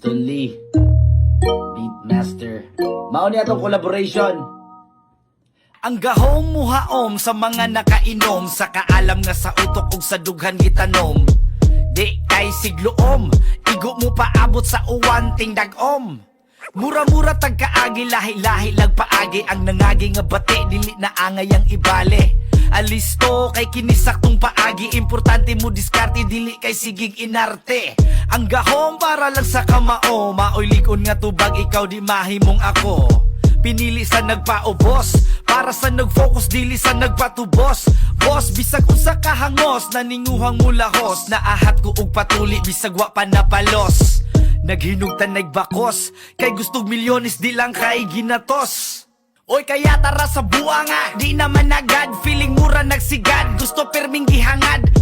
Winston Lee, Beatmaster. Mao niya tong collaboration. Ang gahom muhaom sa mga nakainom, sa kaalam nga sa utok ug sa dughan gitanom. Di kay sigloom, igo mo paabot sa uwan ting dagom. Mura-mura tagkaagi, lahi-lahi lagpaagi, ang nangagi nga bati dili na angay ang ibale. Alisto kay kinisaktong paagi, importante mo diskarte dili kay sigig inarte. Ang gahom para lang sa kamao, maoy likon nga tubag ikaw di mahimong ako. Pinili sa nagpaubos, para sa nagfocus dili sa nagpatubos. Boss, bisag unsa kahangos, naninguhang mulahos, naahat ko og patuli bisag wa pa napalos. Naghinugtan nagbakos, kay gustog milyones di lang kay ginatos. Oy kaya tara sa buwa nga, di naman agad, feeling mura nagsigad, gusto perming gihangad.